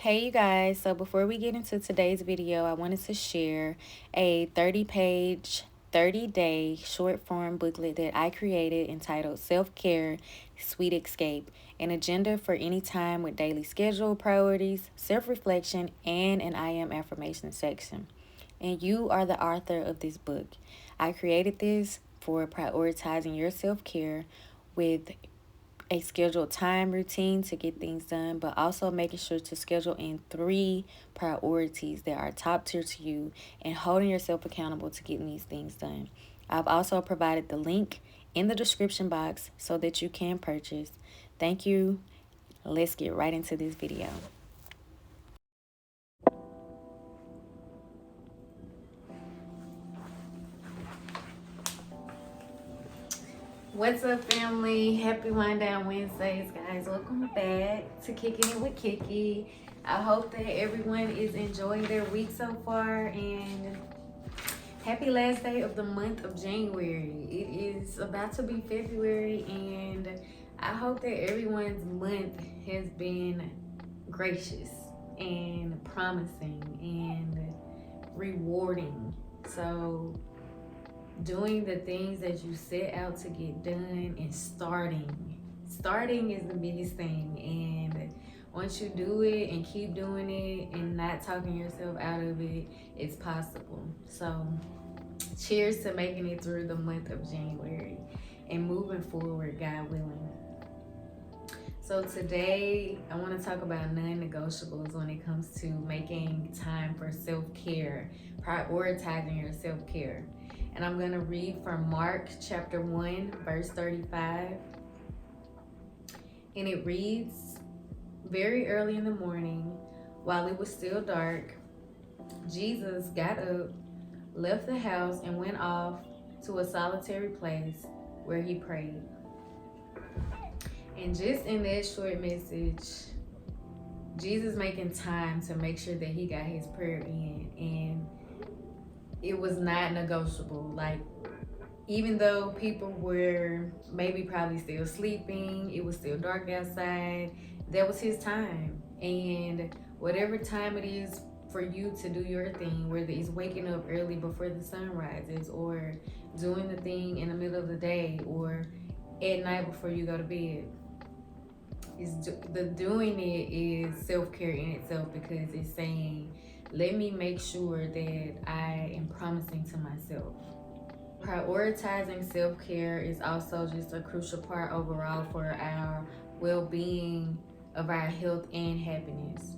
Hey you guys, so before we get into today's video, I wanted to share a 30-page, 30-day short form booklet that I created entitled Self-Care, Sweet Escape, an agenda for any time with daily schedule, priorities, self-reflection, and an I am affirmation section. And you are the author of this book. I created this for prioritizing your self-care with a scheduled time routine to get things done, but also making sure to schedule in 3 priorities that are top tier to you and holding yourself accountable to getting these things done. I've also provided the link in the description box so that you can purchase. Thank you. Let's get right into this video. What's up, family? Happy Wind Down Wednesdays, guys. Welcome back to Kicking It with Kiki. I hope that everyone is enjoying their week so far, and happy last day of the month of January. It is about to be February, and I hope that everyone's month has been gracious and promising and rewarding. So doing the things that you set out to get done and starting is the biggest thing. And once you do it and keep doing it and not talking yourself out of it, it's possible. So cheers to making it through the month of January and moving forward, God willing. So today I want to talk about non-negotiables when it comes to making time for self-care, prioritizing your self-care. And I'm going to read from Mark chapter 1, verse 35. And it reads, "Very early in the morning, while it was still dark, Jesus got up, left the house, and went off to a solitary place where he prayed." And just in that short message, Jesus making time to make sure that he got his prayer in, and it was not negotiable. Like, even though people were maybe probably still sleeping, it was still dark outside, that was his time. And whatever time it is for you to do your thing, whether it's waking up early before the sun rises, or doing the thing in the middle of the day, or at night before you go to bed, the doing it is self-care in itself, because it's saying, let me make sure that I am promising to myself. Prioritizing self-care is also just a crucial part overall for our well-being, of our health and happiness.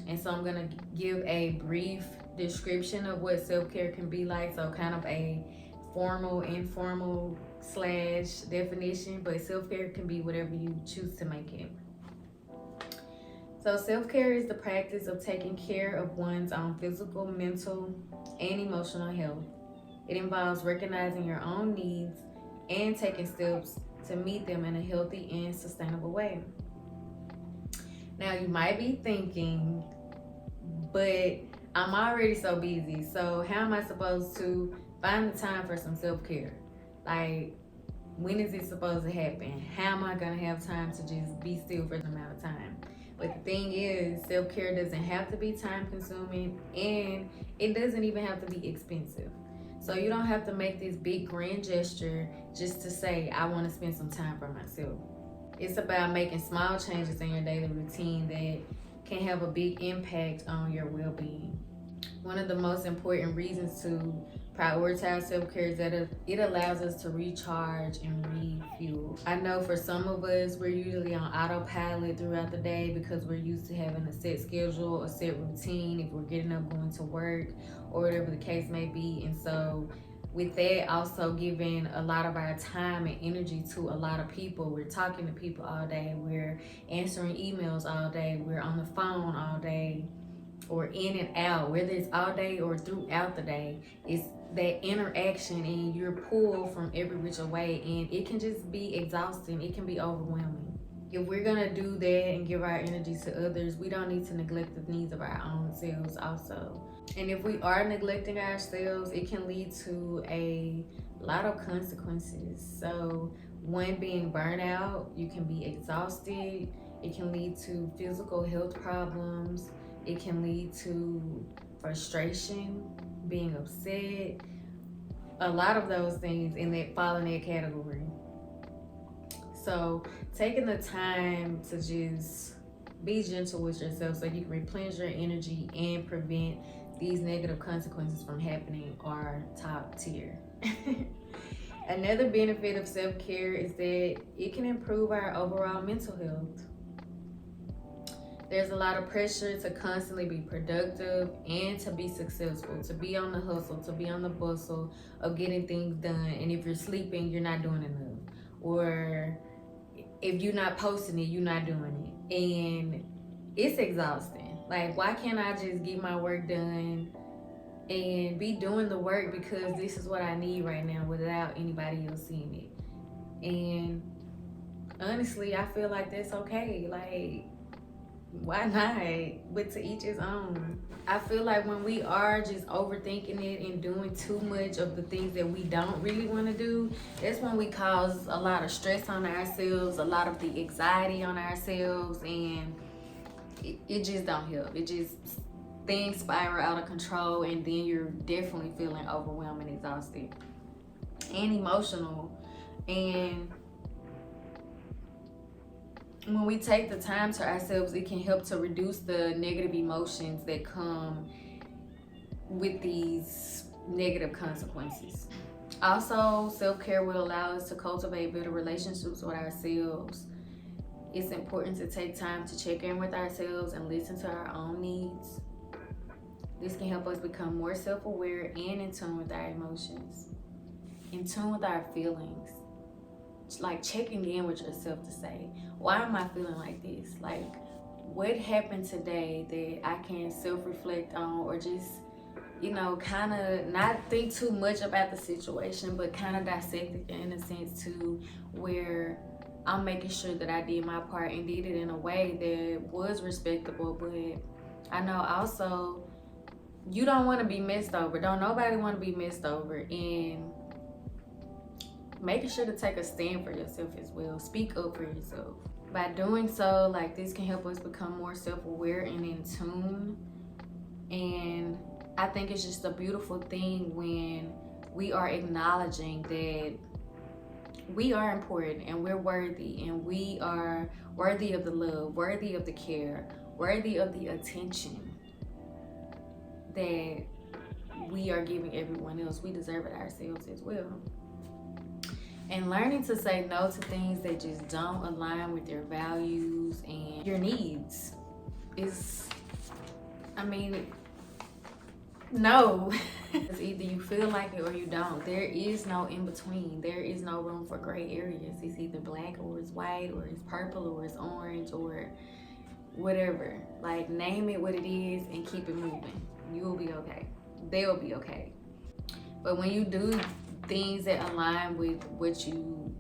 And so I'm going to give a brief description of what self-care can be like, so kind of a formal, informal slash definition, but self-care can be whatever you choose to make it. So self-care is the practice of taking care of one's own physical, mental, and emotional health. It involves recognizing your own needs and taking steps to meet them in a healthy and sustainable way. Now, you might be thinking, but I'm already so busy, so how am I supposed to find the time for some self-care? Like, when is it supposed to happen? How am I going to have time to just be still for the amount of time? But the thing is, self-care doesn't have to be time consuming, and it doesn't even have to be expensive. So you don't have to make this big grand gesture just to say, I want to spend some time for myself. It's about making small changes in your daily routine that can have a big impact on your well-being. One of the most important reasons to prioritize self-care is that it allows us to recharge and refuel. I know for some of us, we're usually on autopilot throughout the day because we're used to having a set schedule, a set routine, if we're getting up, going to work, or whatever the case may be. And so with that, also giving a lot of our time and energy to a lot of people. We're talking to people all day, we're answering emails all day, we're on the phone all day, or in and out, whether it's all day or throughout the day. It's that interaction, and you're pulled from every which way, and it can just be exhausting. It can be overwhelming. If we're gonna do that and give our energy to others, we don't need to neglect the needs of our own selves also. And if we are neglecting ourselves, it can lead to a lot of consequences. So one being burnout, you can be exhausted. It can lead to physical health problems, It can lead to frustration, being upset, a lot of those things fall in that category. So taking the time to just be gentle with yourself so you can replenish your energy and prevent these negative consequences from happening are top tier. Another benefit of self-care is that it can improve our overall mental health. There's a lot of pressure to constantly be productive and to be successful, to be on the hustle, to be on the bustle of getting things done. And if you're sleeping, you're not doing enough. Or if you're not posting it, you're not doing it. And it's exhausting. Like, why can't I just get my work done and be doing the work because this is what I need right now without anybody else seeing it? And honestly, I feel like that's okay. Like, why not? But to each his own. I feel like when we are just overthinking it and doing too much of the things that we don't really want to do, that's when we cause a lot of stress on ourselves, a lot of the anxiety on ourselves, and it just don't help. It just, things spiral out of control, and then you're definitely feeling overwhelmed and exhausted and emotional. And when we take the time to ourselves, it can help to reduce the negative emotions that come with these negative consequences. Also, self-care will allow us to cultivate better relationships with ourselves. It's important to take time to check in with ourselves and listen to our own needs. This can help us become more self-aware and in tune with our emotions, in tune with our feelings. Like checking in with yourself to say, why am I feeling like this? Like, what happened today that I can self-reflect on, or just, kind of not think too much about the situation, but kind of dissect it in a sense to where I'm making sure that I did my part and did it in a way that was respectable. But I know also you don't want to be messed over. Don't nobody want to be messed over. And making sure to take a stand for yourself as well. Speak up for yourself. By doing so, like, this can help us become more self-aware and in tune. And I think it's just a beautiful thing when we are acknowledging that we are important and we're worthy, and we are worthy of the love, worthy of the care, worthy of the attention that we are giving everyone else. We deserve it ourselves as well. And learning to say no to things that just don't align with your values and your needs is, no. It's either you feel like it or you don't. There is no in between. There is no room for gray areas. It's either black or it's white or it's purple or it's orange or whatever. Like, name it what it is and keep it moving. You will be okay. They'll be okay. But when you do things that align with what you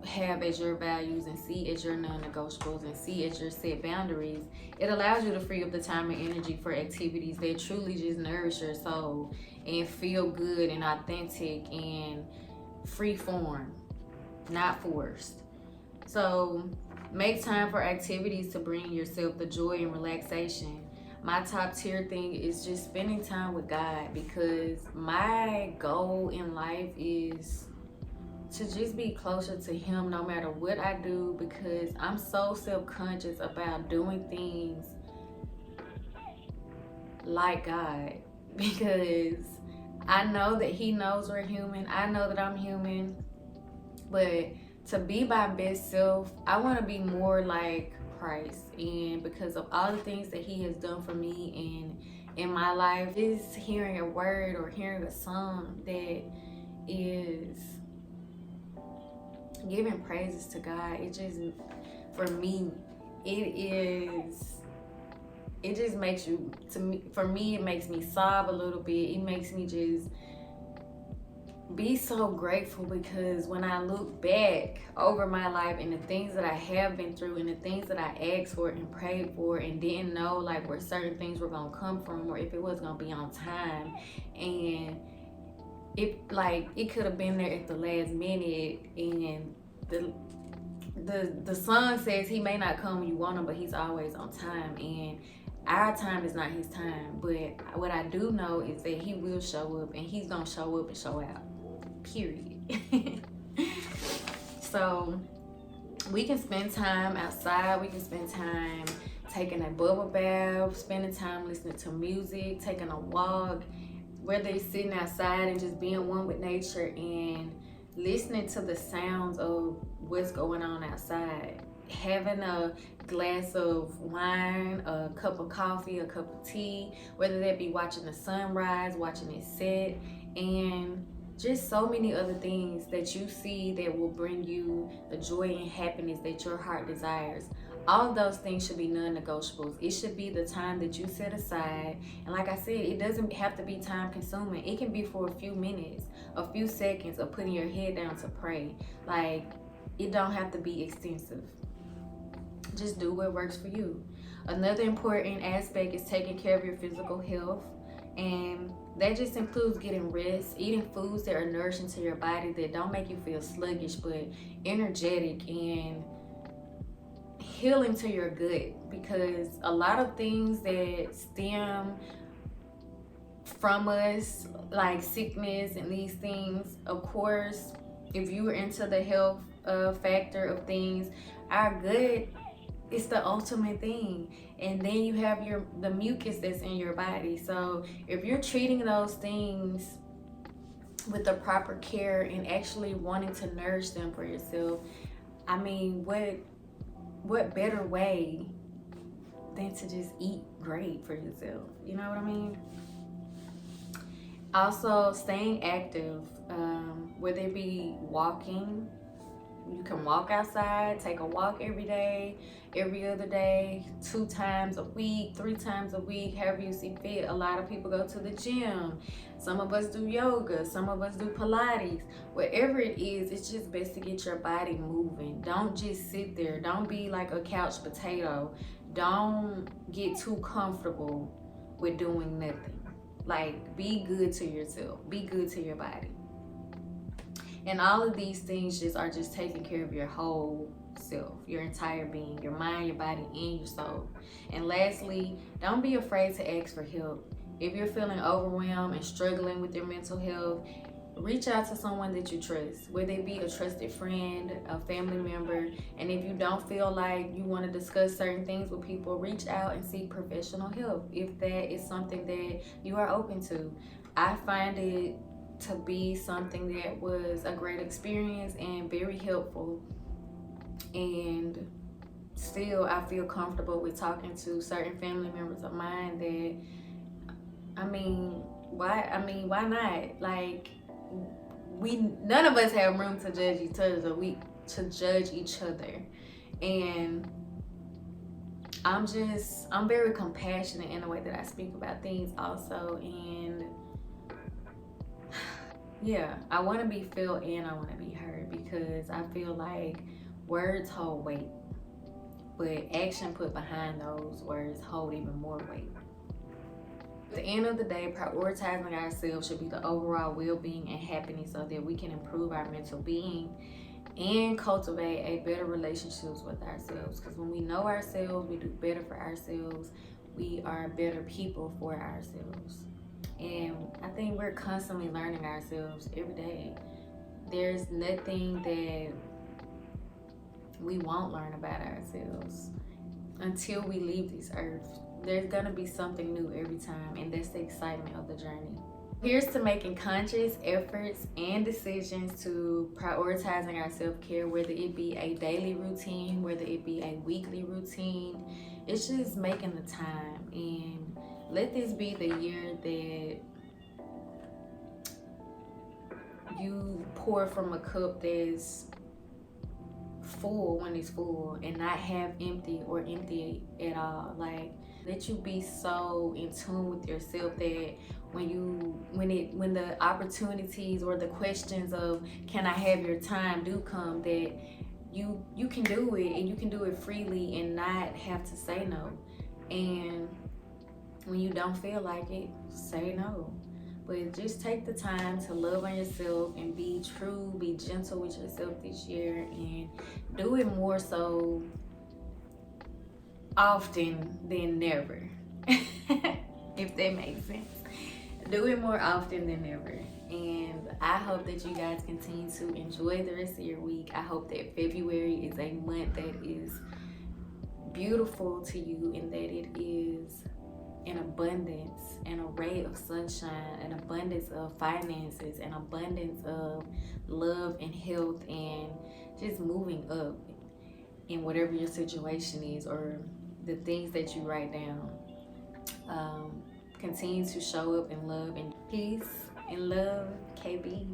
have as your values and see as your non-negotiables and see as your set boundaries, it allows you to free up the time and energy for activities that truly just nourish your soul and feel good and authentic and free form, not forced. So make time for activities to bring yourself the joy and relaxation. My top tier thing is just spending time with God, because my goal in life is to just be closer to Him no matter what I do, because I'm so self-conscious about doing things like God, because I know that He knows we're human. I know that I'm human, but to be my best self, I want to be more like Christ. And because of all the things that He has done for me and in my life, just hearing a word or hearing a song that is giving praises to God, it just, for me, it just makes you, for me, it makes me sob a little bit. It makes me just be so grateful, because when I look back over my life and the things that I have been through and the things that I asked for and prayed for and didn't know like where certain things were gonna come from or if it was gonna be on time, and it could have been there at the last minute, and the song says he may not come when you want him, but he's always on time. And our time is not his time. But what I do know is that he will show up, and he's gonna show up and show out. Period. So we can spend time outside. We can spend time taking a bubble bath, spending time listening to music, taking a walk, whether it's sitting outside and just being one with nature and listening to the sounds of what's going on outside. Having a glass of wine, a cup of coffee, a cup of tea, whether that be watching the sunrise, watching it set, and just so many other things that you see that will bring you the joy and happiness that your heart desires. All of those things should be non-negotiables. It should be the time that you set aside. And like I said, it doesn't have to be time consuming. It can be for a few minutes, a few seconds of putting your head down to pray. Like, it don't have to be extensive. Just do what works for you. Another important aspect is taking care of your physical health. And that just includes getting rest, eating foods that are nourishing to your body, that don't make you feel sluggish, but energetic, and healing to your gut. Because a lot of things that stem from us, like sickness and these things, of course, if you are into the health factor of things, our gut is the ultimate thing. And then you have the mucus that's in your body. So if you're treating those things with the proper care and actually wanting to nourish them for yourself, I mean, what better way than to just eat great for yourself? You know what I mean? Also, staying active, whether it be walking. You can walk outside, take a walk every day, every other day, 2 times a week, 3 times a week, however you see fit. A lot of people go to the gym. Some of us do yoga. Some of us do Pilates. Whatever it is, it's just best to get your body moving. Don't just sit there. Don't be like a couch potato. Don't get too comfortable with doing nothing. Like, be good to yourself. Be good to your body. And all of these things are just taking care of your whole self, your entire being, your mind, your body, and your soul. And lastly, don't be afraid to ask for help. If you're feeling overwhelmed and struggling with your mental health, reach out to someone that you trust, whether it be a trusted friend, a family member. And if you don't feel like you want to discuss certain things with people, reach out and seek professional help if that is something that you are open to. I find it to be something that was a great experience and very helpful, and still I feel comfortable with talking to certain family members of mine that why not? Like, none of us have room to judge each other, and I'm very compassionate in the way that I speak about things also. And yeah, I want to be felt and I want to be heard, because I feel like words hold weight, but action put behind those words hold even more weight. At the end of the day, prioritizing ourselves should be the overall well-being and happiness, so that we can improve our mental being and cultivate a better relationships with ourselves. Because when we know ourselves, we do better for ourselves. We are better people for ourselves. And I think we're constantly learning ourselves every day. There's nothing that we won't learn about ourselves until we leave this earth. There's gonna be something new every time, and that's the excitement of the journey. Here's to making conscious efforts and decisions to prioritizing our self-care, whether it be a daily routine, whether it be a weekly routine. It's just making the time, and let this be the year that you pour from a cup that's full when it's full, and not have empty or empty at all. Like, let you be so in tune with yourself that when the opportunities or the questions of can I have your time do come, that you can do it, and you can do it freely and not have to say no. And when you don't feel like it, say no. But just take the time to love on yourself and be true, be gentle with yourself this year, and do it more so often than never. If that makes sense. Do it more often than ever. And I hope that you guys continue to enjoy the rest of your week. I hope that February is a month that is beautiful to you and that it is an abundance, an array of sunshine, an abundance of finances, an abundance of love and health, and just moving up in whatever your situation is or the things that you write down. Continue to show up in love and peace and love, KB.